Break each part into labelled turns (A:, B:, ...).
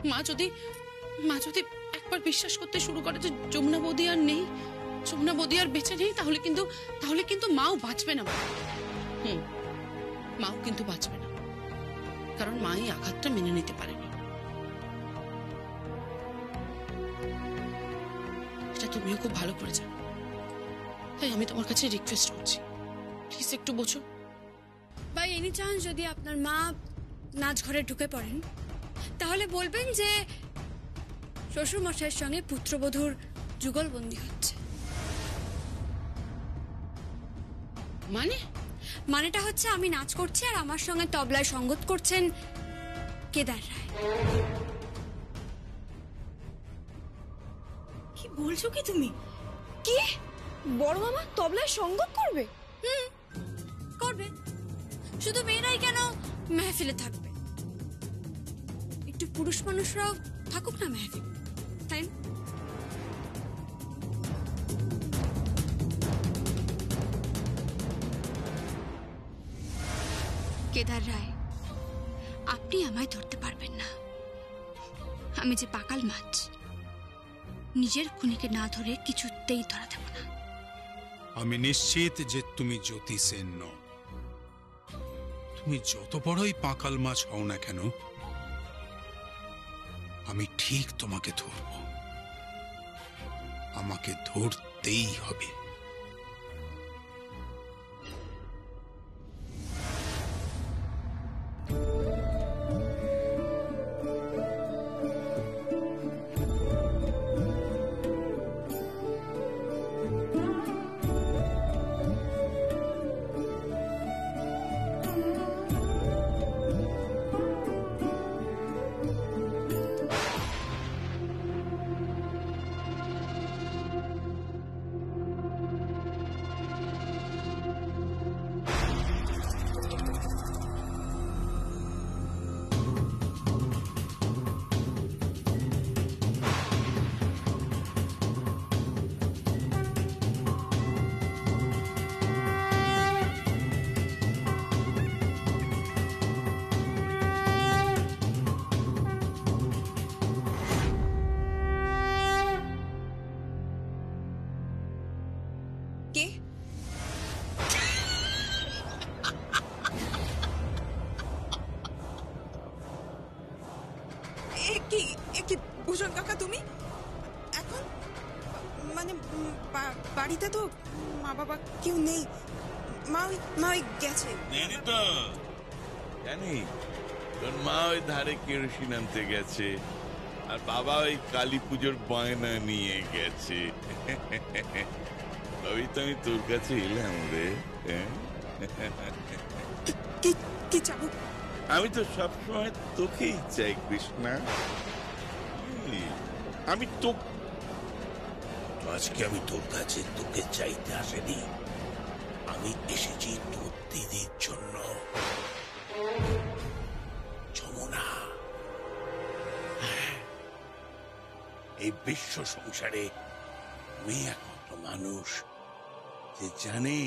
A: মা যদি একবার বিশ্বাস করতে শুরু করে যে যমুনা বৌদি আর নেই, যমুনা বৌদি আর বেঁচে নেই, তাহলে কিন্তু মাও বাঁচবে না। মাও কিন্তু বাঁচবে না, কারণ মা এই আঘাতটা মেনে নিতে পারেনি। এটা তুমিও খুব ভালো করে জানো, তাই আমি তোমার কাছে রিকোয়েস্ট করছি, প্লিজ একটু বোঝো।
B: বাই এনি চান্স যদি আপনার মা নাচ ঘরে ঢুকে পড়েন, তাহলে বলবেন যে শ্বশুর মশাইয়ের সঙ্গে পুত্রবধূর যুগলবন্দি হচ্ছে। মানেটা হচ্ছে আমি নাচ করছি আর আমার সঙ্গে তবলায় সঙ্গত করছেন কেদার রায়।
C: কি বলছো কি তুমি? কি বড় মামা তবলায় সঙ্গত করবে?
B: করবে। শুধু মেয়েরাই কেন মেহফিলে থাকবে, একটু পুরুষ মানুষরাও থাকুক না মেহফিল, তাই না? কেদার রায়, আপনি আমায় ধরতে পারবেন না। আমি যে পাকাল মাছ, নিজের খুনিকে না ধরে কিছুতেই ধরা দেব না।
D: আমি নিশ্চিত যে তুমি জ্যোতি সেন নও। তুমি যত বড়ই পাকাল মাছ হও না কেন, আমি ঠিক তোমাকে ধরব। আমাকে ধরতেই হবে।
C: ভূষণ কাকা তুমি এখন মানে বাড়িতে তো মা বাবা কেউ নেই, মা ওই গেছে।
E: তো জানি তোর মা ওই ধারে কেরোসিন আনতে গেছে আর বাবা ওই কালী পুজোর বায়না নিয়ে গেছে। ওই তো আমি তোর কাছে এলাম রে।
C: কি চাবো?
E: আমি তো সবসময় তোকেই চাই কৃষ্ণা। আমি তো আজকে আমি তোর কাছে তোকে চাইতে আসেনি, আমি এসেছি তোর দিদির জন্য। যমুনা এই বিশ্ব সংসারে তুমি একমাত্র মানুষ যে জানে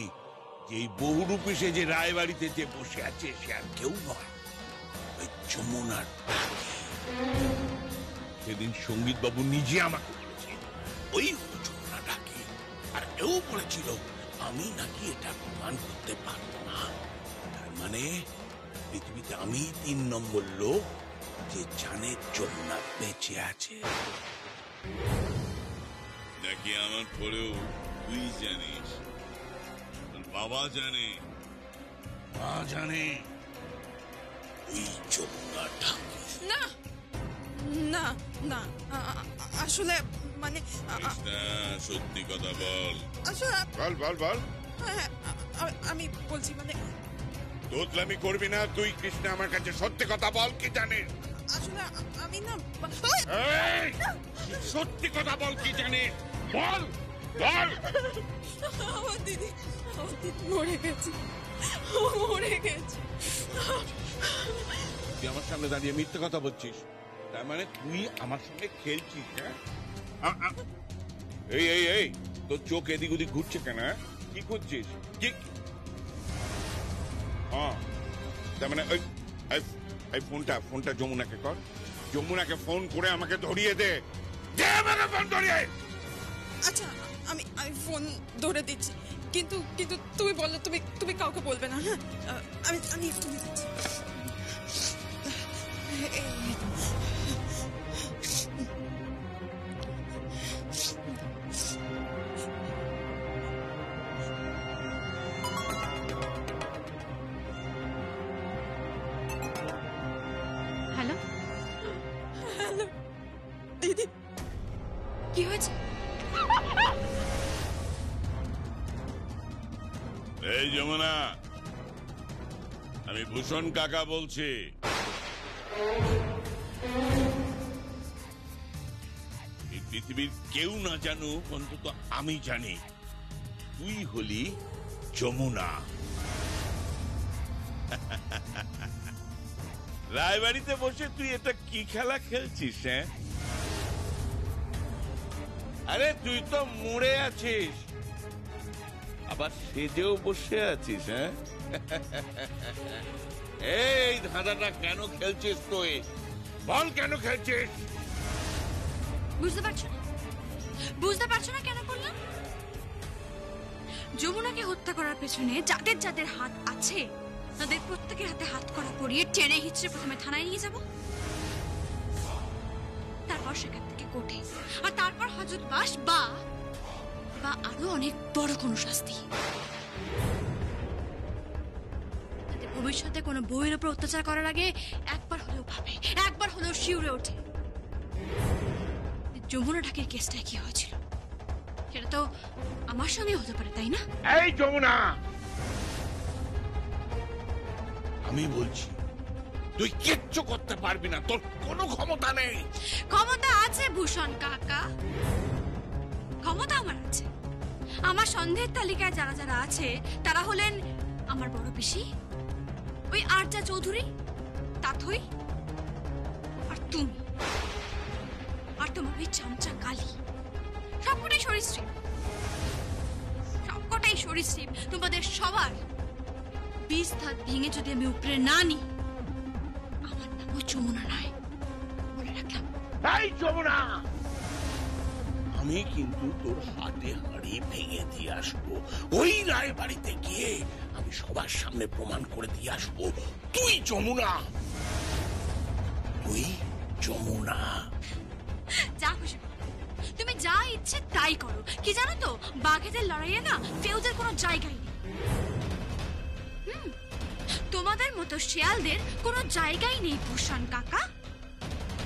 E: যে এই বহুরূপে সে যে রায়বাড়িতে যে বসে আছে সে আর কেউ নয়, ওই যমুনার ডাকি। সেদিন সঙ্গীত বাবু নিজে আমাকে বলেছে ওই যমুনা ডাকি, আর এও বলেছিল আমি নাকি এটা প্রমাণ করতে পারবো না। তার মানে পৃথিবীতে আমি 3 নম্বর লোক যে জানে যমুনা বেঁচে আছে। নাকি আমার পরেও তুই জানিস, বাবা জানে, মা জানে ওই যমুনা ডাকি?
C: না না না, আসলে মানে
E: সত্যি কথা বল।
C: আসলে
E: বল বল।
C: হ্যাঁ আমি বলছি মানে
E: তোতলামি করবি না তুই। কৃষ্ণ আমার কাছে সত্যি কথা বল, কি জানিস?
C: আসলে আমি না,
E: সত্যি কথা বল, কি জানিস বল বল।
C: আমার দিদি মরে গেছে।
E: তুই আমার সামনে দাঁড়িয়ে মিথ্যে কথা বলছিস, তার মানে তুই আমার সঙ্গে খেলছিস? হ্যাঁ এই এই এই তোর চোখ এদিক ওদিক ঘুরছে কেন? কি করছিস? কি তার মানে ওই ফোনটা যমুনাকে কর। যমুনাকে ফোন করে আমাকে ধরিয়ে দে। দে আমাকে ফোন ধরিয়ে।
C: আচ্ছা, আমি আমি ফোন ধরে দিচ্ছি, কিন্তু কিন্তু তুমি বললে তুমি কাউকে বলবে না, হ্যাঁ? আমি আমি এক্ষুনি দিচ্ছি।
B: হ্যালো,
C: হ্যালো দিদি।
B: কি হয়েছে?
E: এই যমুনা, আমি ভূষণ কাকা বলছি। এই পৃথিবীর কেউ না জানুক, অন্তত আমি জানি তুই হলি যমুনা। রায়বাড়িতে বসে তুই এটা কি খেলা খেলছিস? হ্যাঁ, আরে তুই তো মরে আছিস, আবার সেজেও বসে আছিস। হ্যাঁ, এই ধাঁধাটা কেন খেলছিস তুই? বল কেন খেলছিস?
B: বুঝতে পারছো না? বুঝতে পারছো না কেন করলাম? যমুনাকে হত্যা করার পেছনে যাদের যাদের হাত আছে, তাদের প্রত্যেকের হাতে হাত করা পরিয়ে টেনে হিচড়ে প্রথমে থানায় নিয়ে যাব, তারপর সেখান থেকে কোর্টে, আর তারপর হাজতবাস বা বা আরো অনেক বড় কোনো শাস্তি। তাদের ভবিষ্যতে কোনো বউয়ের উপর অত্যাচার করার আগে একবার হলেও ভাবে, একবার হলেও শিউরে ওঠে যমুনা ঢাকের কেসটা কি হয়েছিল। সেটা তো আমার সঙ্গে হতে পারে, তাই না?
E: এই যমুনা, আমি বলছি তুই কিচ্ছু করতে পারবি না, তোর কোনো ক্ষমতা নেই।
B: ক্ষমতা আছে ভূষণ কাকা, ক্ষমতা আমার আছে। আমার সন্দেহের তালিকায় যারা যারা আছে তারা হলেন আমার বড় পিসি, ওই আরজা চৌধুরী, তাথই, আর তুমি, আর তোমার ওই চামচা কালী। সবকটাই সরীসৃপ, সবকটাই সরীসৃপ। তোমাদের সবার বিষ ধাত ভেঙে যদি আমি উপরে না নিই, আমার নামও যমুনা নয়, বলে রাখলাম।
E: এই যমুনা, আমি কিন্তু তোর হাতে হাড়ি ভেঙে দিয়ে আসবো। ওই রায় বাড়িতে গিয়ে আমি সবার সামনে প্রমাণ করে দিয়ে আসবো তুই যমুনা, তুই যমুনা।
B: যা খুশি করো, তুমি যা ইচ্ছে তাই করো। কি জানো তো, বাঘেদের লড়াইয়ে না ফেউজের কোনো জায়গাই নেই। তোমাদের মতো শিয়ালদের কোনো জায়গাই নেই ভূষণ কাকা।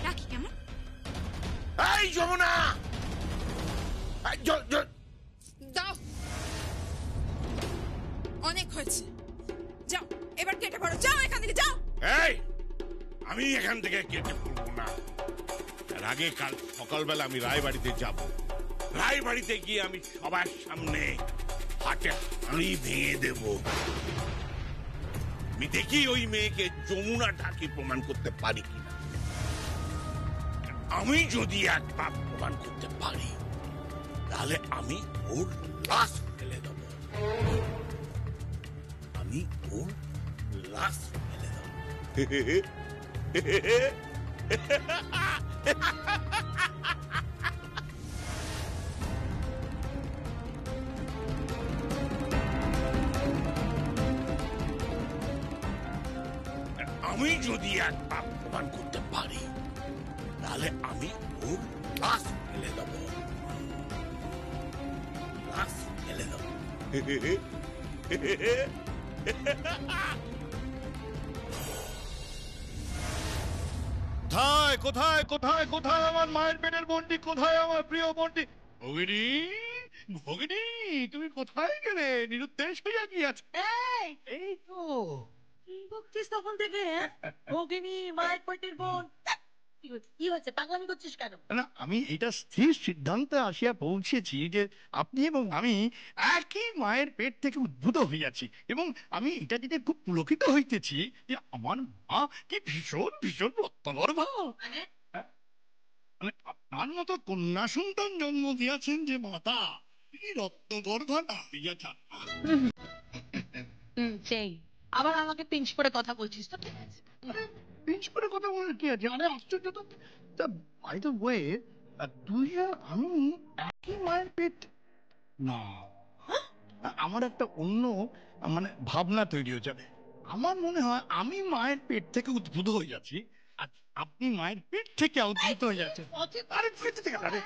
B: রাখি কেমন?
E: এই যমুনা,
C: দাও, অনেক হয়েছে, যাও এবার কেটে পড়ো, যাও এখান থেকে যাও।
E: এই আমি এখান থেকে কেটে পড়বো না, তার আগে কাল সকালবেলা আমি রায়বাড়িতে যাব। রায়বাড়িতে গিয়ে আমি সবার সামনে হাতে হাঁড়ি ভেঙে দেব। আমি দেখি ওই মেয়েকে যমুনা ঢাকি প্রমাণ করতে পারি কিনা। আমি যদি একবার প্রমাণ করতে পারি, তাহলে আমি ওর লাশ ফেলে দেব। আমি ওর লাশ ফেলে দেব। আমি যদি একবার প্রমাণ করতে পারি, তাহলে আমি ওর লাশ ফেলে দেব। লাশ ফেলে দেব।
F: কোথায় কোথায় কোথায় কোথায় আমার মায়ের পেটের বন্টি? কোথায় আমার প্রিয় বন্টি? ভগিনী, ভগিনী, তুমি কোথায় গেলে? নিরুদ্দেশ হইয়া গিয়াছে। এই তো
G: বকছিস তখন থেকে। ভগিনী, মায়ের পেটের বোন, কি হচ্ছে? পাগলামি করছিস কেন?
F: না, আমি এটা স্থির সিদ্ধান্তে আসিয়া পৌঁছেছি যে আপনি এবং আমি একই মায়ের পেট থেকে উদ্ভূত হইয়াছি, এবং আমি এটা দিতে খুব পুলকিত হইতেছি যে আমার মা কি ভীষণ ভীষণ রত্নগর্ভা। মানে আপনার মতো কন্যা সন্তান জন্ম দিয়েছেন যে মাতা, তিনি রত্নগর্ভা না হইয়াছেন।
G: সেই আবার আমাকে পিঞ্চ করে কথা বলছিস তো? ঠিক আছে,
F: পিঞ্চ করে কথা বলার কি আছে? আরে আশ্চর্য তো। তা বাই দ্য ওয়ে, তুই আর আমি একই মায়ের পেট না, আমার একটা অন্য মানে ভাবনা তৈরি হয়েছে। আমার মনে হয় আমি মায়ের পেট থেকে উদ্ভূত হয়ে যাচ্ছি আর আপনি মায়ের পেট থেকে উদ্ভূত হয়ে যাচ্ছেন। আরে পেট থেকে, আরে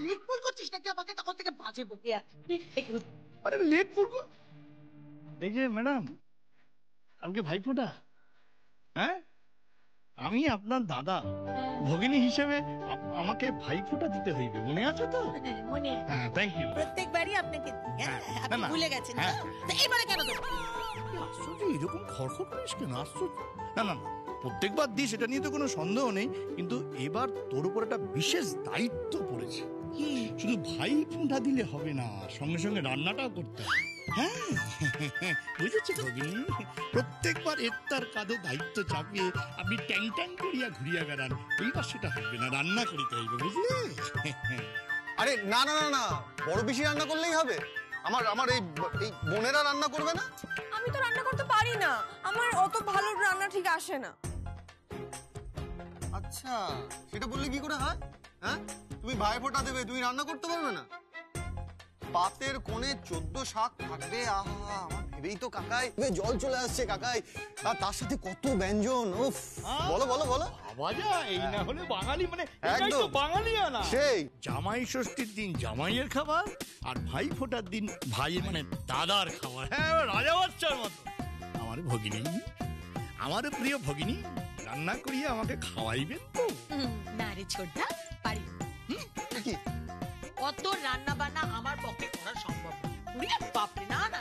G: লেট ফুল করছিস নাকি আমাকে? তখন থেকে বাজে বকে
F: আরে লেট করব। এই যে ম্যাডাম, কালকে ভাইফোঁটা, হ্যাঁ আমি আপনার দাদা, ভগিনী হিসেবে আমাকে ভাইফোঁটা দিতে হইবে, মনে আছে তো?
G: মনে
F: হ্যাঁ, থ্যাংক ইউ।
G: প্রত্যেকবারই আপনাকে দিই, হ্যাঁ?
F: হ্যাঁ,
G: আপনি
F: না, না।
G: ভুলে গেছেন
F: হ্যাঁ।
G: তো এবারে কেন দেবো?
F: আশ্চর্য, এরকম খড়খড় করিস কেন? আশ্চর্য। না না না, প্রত্যেকবার দিই সেটা নিয়ে তো কোনো সন্দেহ নেই, কিন্তু এবার তোর উপর একটা বিশেষ দায়িত্ব পড়েছে। শুধু ভাই ফোঁটা দিলে হবে না, সঙ্গে সঙ্গে রান্নাটাও করতে হবে। হ্যাঁ, বুঝেছো ভগিনী? প্রত্যেকবার তার কাঁধে দায়িত্ব চাপিয়ে আপনি ট্যাং ট্যাং করিয়া ঘুরিয়া বেড়ান, এইবার সেটা হবে না, রান্না করিতে হইবে, বুঝলে?
H: আরে না না না না, বড় পিসি রান্না করলেই হবে? আমার আমার এই এই বোনেরা রান্না করবে না?
C: আমি তো রান্না করতে পারি না, আমার অত ভালো রান্না ঠিক আসে না।
H: আচ্ছা, সেটা বললে কি করে হয়? হ্যাঁ, তুমি ভাই ফোঁটা দেবে, তুমি রান্না করতে পারবে না? পাতের কোণে 14 শাক থাকবে, আহা, আমার ভেবেই তো কাকাই জল চলে আসছে কাকাই। আর তার সাথে কত ব্যঞ্জন, উফ! বলো বলো বলো।
F: বাজা, এই না হলে বাঙালি মানে এটাই তো
H: একদম।
F: বাঙালিয়ানা।
H: সেই
F: জামাই ষষ্ঠীর দিন জামাইয়ের খাবার আর ভাই ফোঁটার দিন ভাইয়ের মানে দাদার খাবার। হ্যাঁ, রাজা বাচ্চার মতো। আমার ভগিনী, আমার প্রিয় ভগিনী রান্না করিয়ে আমাকে খাওয়াইবে তো?
G: না রে ছোটদা, পারি
H: কি?
G: অত রান্না বান্না আমার পক্ষে করা সম্ভব না। উড়িয়ে বাপরে, না না,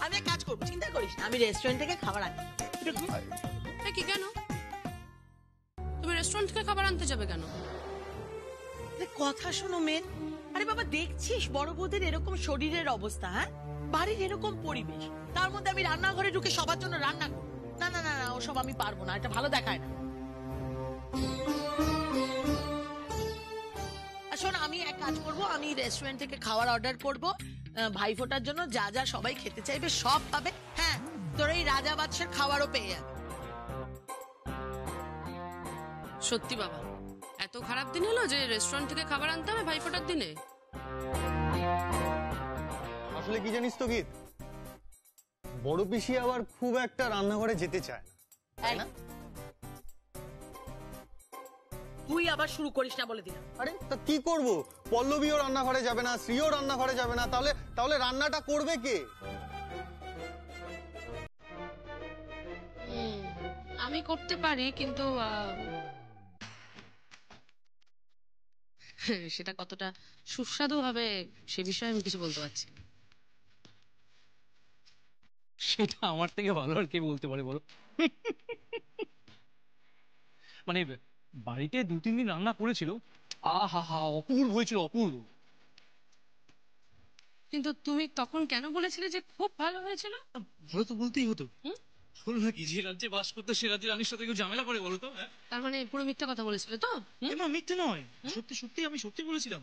G: আমি এক কাজ করবো, চিন্তা করিস না, আমি রেস্টুরেন্ট থেকে খাবার আনি।
A: কি কেন? তুমি রেস্টুরেন্ট থেকে খাবার আনতে যাবে কেন?
G: কথা শোনো মেন। আরে বাবা, দেখছিস বড় বৌদের এরকম শরীরের অবস্থা, হ্যাঁ, বাড়ির এরকম পরিবেশ, তার মধ্যে আমি রান্নাঘরে ঢুকে সবার জন্য রান্না করব? না না না না, ওসব আমি পারবো না, এটা ভালো দেখায় না। শোন, আমি এক কাজ করবো, আমি রেস্টুরেন্ট থেকে খাবার অর্ডার করবো, ভাইফোঁটার জন্য যা যা সবাই খেতে চাইবে সব পাবে। হ্যাঁ, তোর এই রাজা বাদশার খাবারও পেয়ে যাবে।
A: সত্যি বাবা, এত খারাপ দিন হলো যে রেস্টুরেন্ট থেকে খাবার আনতে হবে ভাইফোঁটার দিনে?
H: আসলে কি জানিস তো গীত, বড় পিসি আবার খুব একটা রান্নাঘরে যেতে চায় না, তাই না?
G: তুই আবার শুরু করিস না বলে দিলাম।
H: আরে তা কি করব? পল্লবীও রান্নাঘরে যাবে না, শ্রীও রান্নাঘরে যাবে না, তাহলে তাহলে রান্নাটা করবে কে?
A: আমি করতে পারি, কিন্তু সেটা কতটা সুস্বাদু হবে সে বিষয়ে আমি কিছু বলতে পারছি না।
I: সেটা আমার থেকে ভালো আর কে বলতে পারে বলো? মানে বাড়িতে 2-3 দিন রান্না করেছিল, আহা হা, অপূর্ব হয়েছিল, অপূর্ব।
A: কিন্তু তুমি তখন কেন বলেছিলে যে খুব ভালো হয়েছিল?
I: ভালো তো বলতেই হতো। বলো না, কি যে রাজ্যে বাস করতো সে রাজ্যের রানীর সাথে কেউ ঝামেলা করে বলো তো?
A: তার মানে পুরো মিথ্যা কথা বলেছিলে তো?
I: না, মিথ্যে নয়, সত্যি সত্যি, আমি সত্যি বলেছিলাম।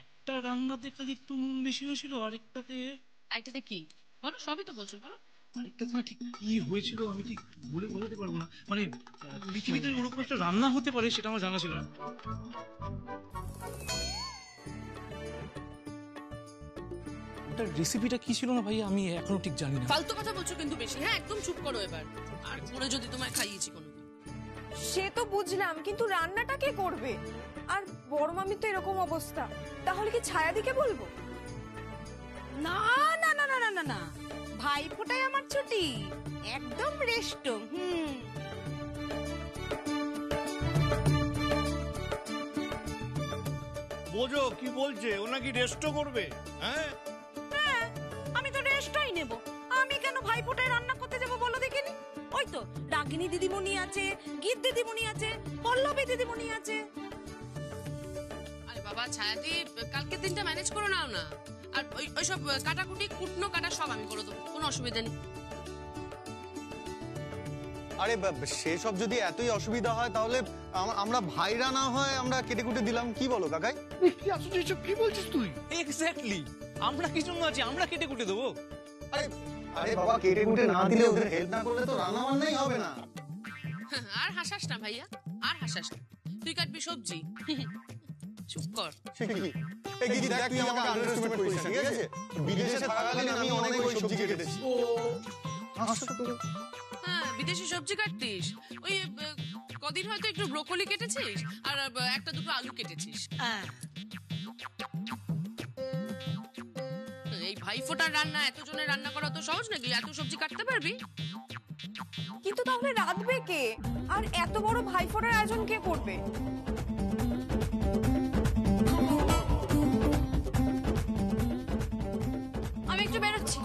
I: একটা রান্নাতে খালি একটু নুন বেশি হয়েছিল, আরেকটাতে
A: কি বলো? সবই তো বলছো, বলো।
I: আরেকটাতে না ঠিক কি হয়েছিল আমি ঠিক বলে বোঝাতে পারবো না। মানে পৃথিবীতে ওরকম একটা রান্না হতে পারে সেটা আমার জানা ছিল না। রেসিপিটা কি ছিল না ভাই, আমি এখনো ঠিক জানি না।
A: ফালতু কথা বলছো কিন্তু বেশি। হ্যাঁ, একদম চুপ করো এবার। আর পরে যদি তোমায় খাইয়েছি কোনো।
C: সে তো বুঝলাম, কিন্তু রান্নাটা কে করবে? আর বড় মামির তো এরকম অবস্থা, তাহলে কি ছায়াদিকে বলবো?
J: না না না না না না না, ভাই ফোটাই আমার ছুটি, একদম রেস্ট।
F: বোঝো কি বলছে, ও নাকি রেস্টও করবে? হ্যাঁ,
J: আমি তো রেস্টই নেব। আমি কেন ভাই ফোটায় রান্না করতে যাবো বলো দেখিনি? ওই তো রাগিনী দিদিমণি আছে, গীত দিদিমণি আছে, পল্লবী দিদিমণি আছে।
A: আরে বাবা ছায়াদি, কালকের দিনটা ম্যানেজ করে নাও না। আর ওইসব কাটাকুটি কুটনো কাটা সব আমি করে দেবো, কোনো অসুবিধা নেই।
H: আরে সেসব যদি এতই অসুবিধা হয় তাহলে আমরা ভাইরা না হয় আমরা কেটে কুটে দিলাম, কি বলো কাকাই?
F: কি আশ্চর্য, কি বলছিস তুই?
I: এক্স্যাক্টলি, আমরা কি জন্য আছি, আমরা কেটে কুটে দেবো।
H: আরে আরে বাবা, কেটে কুটে না দিলে, ওদের হেল্প না করলে তো রান্না বান্নাই হবে না।
A: আর হাসাস না ভাইয়া, আর হাসাস না। তুই কাটবি সবজি। চুপ কর।
H: সে কি? এই দিদি দেখ, তুই আমাকে আন্ডারএস্টিমেট করিস না, ঠিক আছে? বিদেশে থাকাকালীন আমি অনেক ওই সবজি কেটেছি।
A: হ্যাঁ, বিদেশি সবজি কাটতিস। ওই কদিন হয়তো একটু ব্রোকলি কেটেছিস আর একটা দুটো আলু কেটেছিস।
G: হ্যাঁ,
A: এই ভাইফোঁটার রান্না, এতজনের রান্না করা তো সহজ নাকি? এত সবজি কাটতে পারবি?
J: কিন্তু তাহলে রাঁধবে কে? আর এত বড় ভাইফোঁটার আয়োজন কে করবে?
B: আমি একটু বেরোচ্ছি।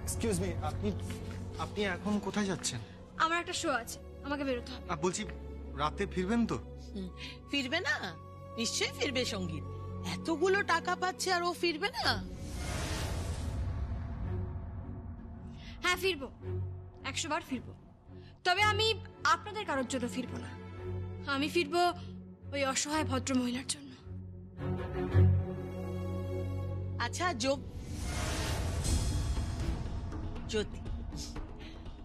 H: এক্সকিউজ মি, আপনি এখন কোথায় যাচ্ছেন?
B: আমার একটা শো আছে, আমাকে বেরোতে হবে।
H: বলছি, রাতে ফিরবেন তো?
G: ফিরবে না? নিশ্চয়ই ফিরবে সঙ্গীত। এতগুলো টাকা পাচ্ছে আর ও ফিরবে না?
B: হ্যাঁ, ফিরবো, 100 বার ফিরবো। তবে আমি আপনাদের কারোর জন্য ফিরবো না। আমি ফিরবো ওই অসহায় ভদ্র মহিলার জন্য।
G: আচ্ছা জ্যোতি,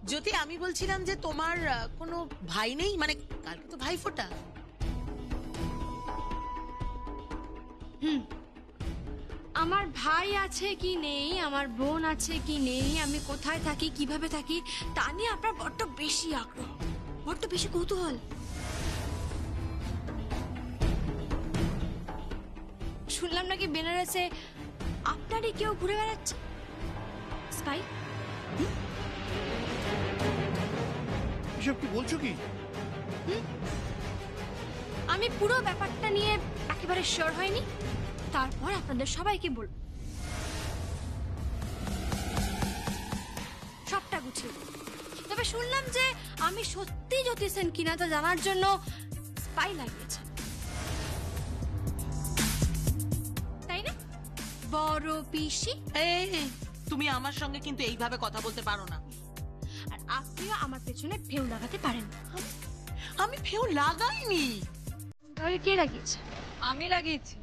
G: জ্যোতি, আমি বলছিলাম যে তোমার কোনো ভাই নেই? মানে কালকে তো ভাইফোঁটা।
B: আমার ভাই আছে কি নেই, আমার বোন আছে কি নেই, আমি কোথায় থাকি, কিভাবে থাকি, তা নিয়ে আপনার বড্ড বেশি আগ্রহ, বড্ড বেশি কৌতূহল। শুনলাম নাকি বেনারসে আপনারই কেউ ঘুরে বেড়াচ্ছে, স্পাই।
F: এসব কি বলছো কি?
B: আমি পুরো ব্যাপারটা নিয়ে একেবারে শিওর হয়নি, তারপর আপনাদের সবাইকে বলব, সবটা গুছিয়ে। তবে শুনলাম যে আমি সত্যি জ্যোতি সেন কিনা তা জানার জন্য স্পাই লাগিয়েছে, তাই না বড় পিসি?
G: তুমি আমার সঙ্গে কিন্তু এইভাবে কথা বলতে পারো না।
B: আর আপনিও আমার পেছনে ফেউ লাগাতে পারেন না।
G: আমি ফেউ লাগাইনি।
B: তাহলে কে লাগিয়েছে?
J: আমি লাগিয়েছি।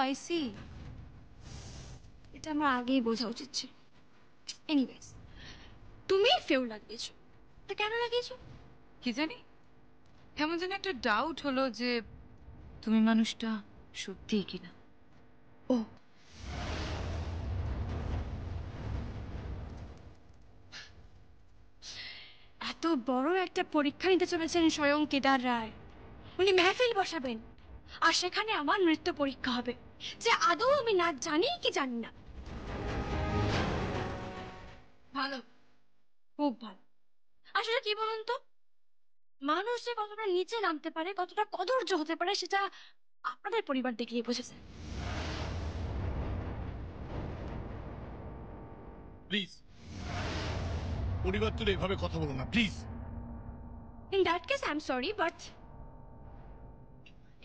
B: আই সি, এটা আমার আগেই বোঝা উচিত ছিল। এনিওয়েজ, তুমি ফেউ লাগিয়েছো, তা কেন লাগিয়েছো?
J: কি জানি, কেমন যেন একটা ডাউট হলো যে তুমি মানুষটা সত্যিই কিনা।
B: ও, এত বড় একটা পরীক্ষা নিতে চলেছেন স্বয়ং কেদার রায়। উনি মেহফিল বসাবেন আর সেখানে আমার নৃত্য পরীক্ষা হবে, যে আদৌ আমি নাচ জানি কি জানি না। ভালো, খুব ভালো। আসলে কি বলুন তো, মানুষ যে কতটা নিচে নামতে পারে, কতটা কদর্য হতে পারে, সেটা আপনাদের পরিবার দেখলেই বুঝেছে।
F: প্লিজ, পরিবার তুলে এভাবে কথা বলো না, please.
B: In that case I am sorry, but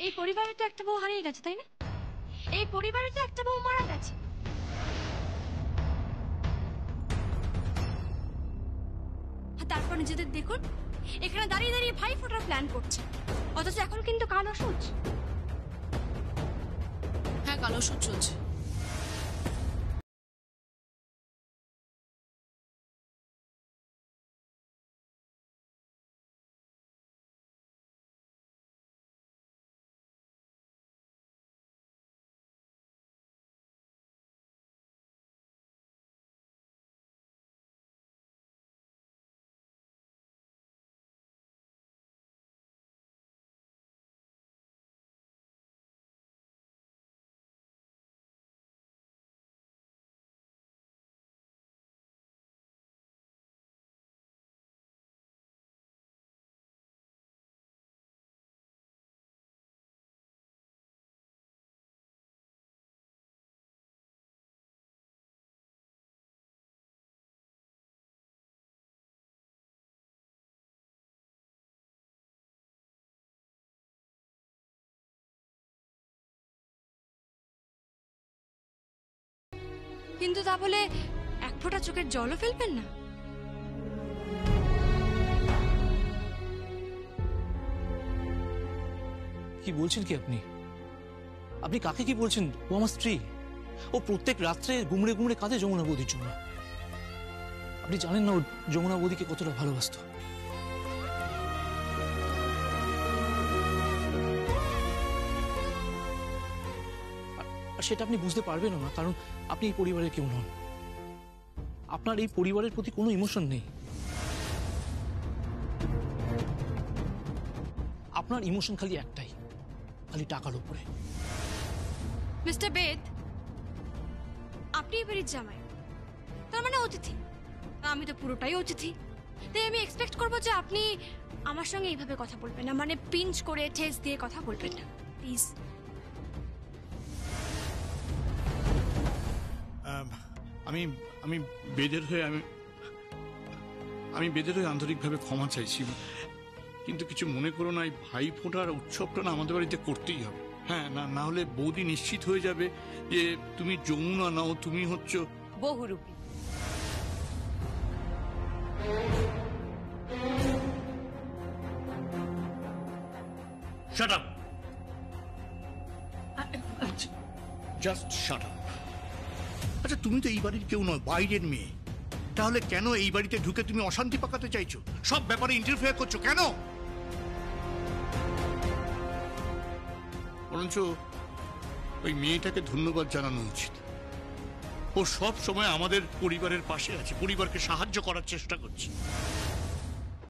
B: এই পরিবারে তো একটা বউ হারিয়ে গেছে, তাই না? এই পরিবারে তো একটা বউ মারা গেছে। তারপর নিজেদের দেখুন, এখানে দাঁড়িয়ে দাঁড়িয়ে ভাইফোঁটার প্ল্যান করছে, অথচ এখন কিন্তু কালো সুচ।
A: হ্যাঁ, কালো সুচ চলছে।
B: কিন্তু তা বলে এক ফোঁটা চোখের জলও ফেলবেন না।
I: কি বলছেন কি আপনি? আপনি কাকে কি বলছেন? ও আমার স্ত্রী। ও প্রত্যেক রাত্রে গুমড়ে গুমড়ে কাঁদে যমুনা বৌদির জন্য। আপনি জানেন না ও যমুনা বৌদিকে কতটা ভালোবাসতো। আর সেটা আপনি বুঝতে পারবেন না, কারণ আপনি এই পরিবারের কেউ নন। আপনার এই পরিবারের প্রতি কোনো ইমোশন নেই। আপনার ইমোশন খালি একটাই, খালি টাকার উপরে।
B: মিস্টার বেদ, আপনি এবারের জামাই, তার মানে অতিথি। আমি তো পুরোটাই অতিথি, তাই আমি এক্সপেক্ট করবো যে আপনি আমার সঙ্গে এইভাবে কথা বলবেন না, মানে পিঞ্চ করে ঠেস দিয়ে কথা বলবেন না, প্লিজ।
F: আমি আমি বেদের হয়ে আমি বেদের হয়ে আন্তরিকভাবে ক্ষমা চাইছি, কিন্তু কিছু মনে করো না, এই ভাই ফোটার উৎসবটা না আমাদের বাড়িতে করতেই হবে। হ্যাঁ, না হলে বৌদি নিশ্চিত হয়ে যাবে যে তুমি যমুনা নাও, তুমি হচ্ছ
J: বহুরূপী।
F: Shut up, just shut up. আচ্ছা, তুমি তো এই বাড়ির কেউ নয়, বাইরের মেয়ে, তাহলে কেন এই বাড়িতে ঢুকে তুমি অশান্তি পাকাতে চাইছো? সব ব্যাপারে ইন্টারফেয়ার করছো কেন? বরঞ্চ ওই মেয়েটাকে ধন্যবাদ জানানো উচিত। ও সব সময় আমাদের পরিবারের পাশে আছে, পরিবারকে সাহায্য করার চেষ্টা করছে।